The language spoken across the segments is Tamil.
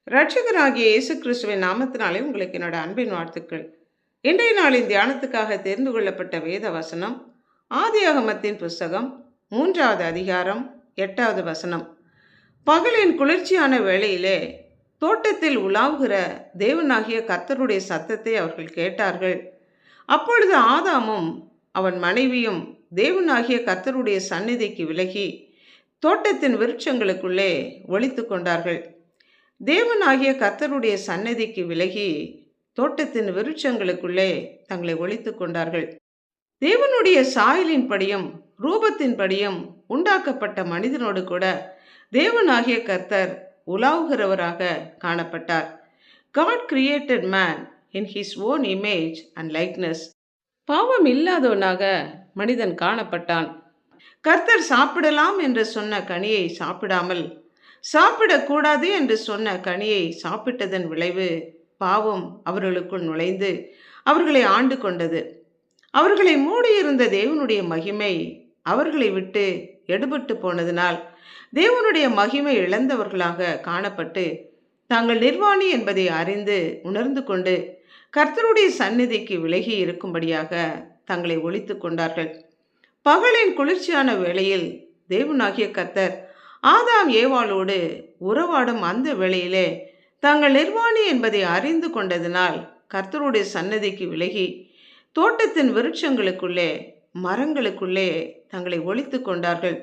இரட்சகராகிய இயேசு கிறிஸ்துவின் நாமத்தினாலே உங்களுக்கு என்னோட அன்பின் வாழ்த்துக்கள். இன்றைய நாளின் தியானத்துக்காக தேர்ந்து கொள்ளப்பட்ட வேத வசனம் ஆதியாகமத்தின் புஸ்தகம் 3வது அதிகாரம் 8வது வசனம். பகலின் குளிர்ச்சியான வேளையிலே தோட்டத்தில் உலாவுகிற தேவனாகிய கர்த்தருடைய சத்தத்தை அவர்கள் கேட்டார்கள். அப்பொழுது ஆதாமும் அவன் மனைவியும் தேவனாகிய கர்த்தருடைய சந்நிதிக்கு விலகி தோட்டத்தின் விருட்சங்களுக்குள்ளே ஒளித்து கொண்டார்கள். தேவனாகிய கர்த்தருடைய சந்நிதிக்கு விலகி தோட்டத்தின் விருட்சங்களுக்குள்ளே தங்களை ஒளித்து கொண்டார்கள். தேவனுடைய சாயலின்படியும் ரூபத்தின்படியும் உண்டாக்கப்பட்ட மனிதனோடு கூட தேவனாகிய கர்த்தர் உலாவுகிறவராக காணப்பட்டார். God created man in his own image and likeness. பாவம் இல்லாதவனாக மனிதன் காணப்பட்டான். கர்த்தர் சாப்பிடலாம் என்று சொன்ன கனியை சாப்பிடாமல் சாப்பிடக்கூடாது என்று சொன்ன கனியை சாப்பிட்டதன் விளைவு பாவம் அவர்களுக்குள் நுழைந்து அவர்களை ஆண்டு கொண்டது. அவர்களை மூடியிருந்த தேவனுடைய மகிமை அவர்களை விட்டு எடுபட்டு போனதினால் தேவனுடைய மகிமை இழந்தவர்களாக காணப்பட்டு தாங்கள் நிர்வாணி என்பதை அறிந்து உணர்ந்து கொண்டு கர்த்தருடைய சந்நிதிக்கு விலகி இருக்கும்படியாக தங்களை ஒளித்து கொண்டார்கள். பகலின் குளிர்ச்சியான வேளையில் தேவனாகிய கர்த்தர் ஆதாம் ஏவாளோடு உறவாடும் அந்த வேளையிலே தாங்கள் நிர்வாணி என்பதை அறிந்து கொண்டதினால் கர்த்தருடைய சன்னதிக்கு விலகி தோட்டத்தின் விருட்சங்களுக்குள்ளே மரங்களுக்குள்ளே தங்களை ஒளித்து கொண்டார்கள்.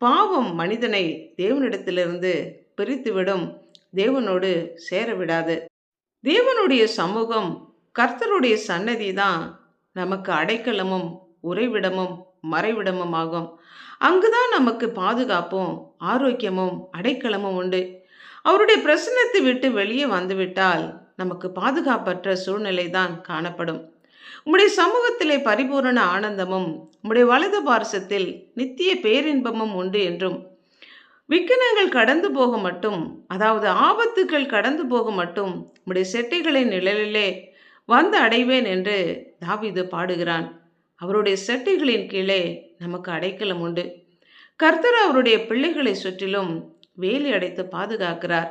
பாவம் மனிதனை தேவனிடத்திலிருந்து பிரித்துவிடும், தேவனோடு சேரவிடாது. தேவனுடைய சமூகம் கர்த்தருடைய சன்னதி தான் நமக்கு அடைக்கலமும் உறைவிடமும் மறைவிடமும் ஆகும். அங்குதான் நமக்கு பாதுகாப்பும் ஆரோக்கியமும் அடைக்கலமும் உண்டு. அவருடைய பிரசன்னத்தை விட்டு வெளியே வந்துவிட்டால் நமக்கு பாதுகாப்பற்ற சூழ்நிலை தான் காணப்படும். உம்முடைய சமூகத்திலே பரிபூரண ஆனந்தமும் உம்முடைய வலது பார்சத்தில் நித்திய பேரின்பமும் உண்டு என்றும் விக்கினங்கள் கடந்து போக மட்டும், அதாவது ஆபத்துக்கள் கடந்து போக மட்டும் உம்முடைய செட்டைகளின் நிழலிலே வந்து அடைவேன் என்று தாவீது பாடுகிறான். அவருடைய செட்டைகளின் கீழே நமக்கு அடைக்கலம் உண்டு. கர்த்தர் அவருடைய பிள்ளைகளை சுற்றிலும் வேலி அடைத்து பாதுகாக்கிறார்.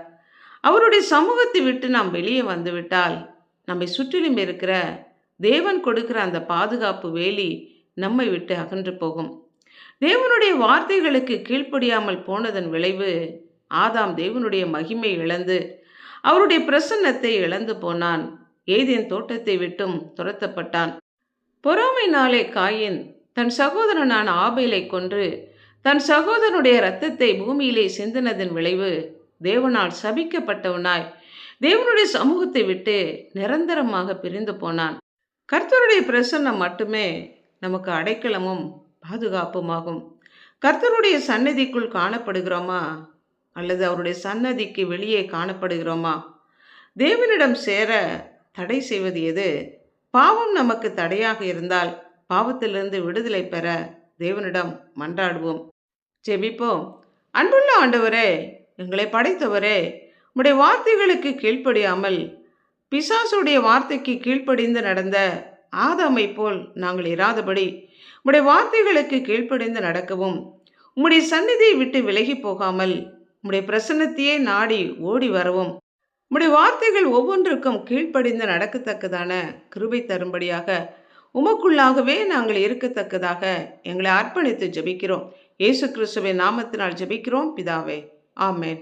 அவருடைய சமூகத்தை விட்டு நாம் வெளியே வந்துவிட்டால் நம்மை சுற்றிலும் இருக்கிற தேவன் கொடுக்கிற அந்த பாதுகாப்பு வேலி நம்மை விட்டு அகன்று போகும். தேவனுடைய வார்த்தைகளுக்கு கீழ்ப்படியாமல் போனதன் விளைவு ஆதாம் தேவனுடைய மகிமை இழந்து அவருடைய பிரசன்னத்தை இழந்து போனான். ஏதேன் தோட்டத்தை விட்டும் துரத்தப்பட்டான். பொறாமையினாலே காயின் தன் சகோதரனான ஆபேலை கொன்று தன் சகோதரனுடைய இரத்தத்தை பூமியிலே சிந்தினதன் விளைவு தேவனால் சபிக்கப்பட்டவனாய் தேவனுடைய சமூகத்தை விட்டு நிரந்தரமாக பிரிந்து போனான். கர்த்தருடைய பிரசன்னம் மட்டுமே நமக்கு அடைக்கலமும் பாதுகாப்புமாகும். கர்த்தருடைய சன்னதிக்குள் காணப்படுகிறோமா அல்லது அவருடைய சன்னதிக்கு வெளியே காணப்படுகிறோமா? தேவனிடம் சேர தடை செய்வது எது? பாவம் நமக்கு தடையாக இருந்தால் பாவத்திலிருந்து விடுதலை பெற தேவனிடம் மன்றாடுவோம். ஜெபிப்போம். அன்புள்ள ஆண்டவரே, எங்களை படைத்தவரே, உம்முடைய வார்த்தைகளுக்கு கீழ்ப்படியாமல் பிசாசுடைய வார்த்தைக்கு கீழ்ப்படிந்து நடந்த ஆதாமை போல் நாங்கள் இராதபடி உம்முடைய வார்த்தைகளுக்கு கீழ்ப்படிந்து நடக்கவும், உம்முடைய சந்நிதியை விட்டு விலகி போகாமல் உம்முடைய பிரசன்னத்தையே நாடி ஓடி வரவும், உம்முடைய வார்த்தைகள் ஒவ்வொன்றுக்கும் கீழ்ப்படிந்து நடக்கத்தக்கதான கிருபை தரும்படியாக உமக்குள்ளாகவே நாங்கள் இருக்கத்தக்கதாக எங்களை அர்ப்பணித்து ஜெபிக்கிறோம். இயேசு கிறிஸ்துவின் நாமத்தினால் ஜெபிக்கிறோம் பிதாவே. ஆமென்.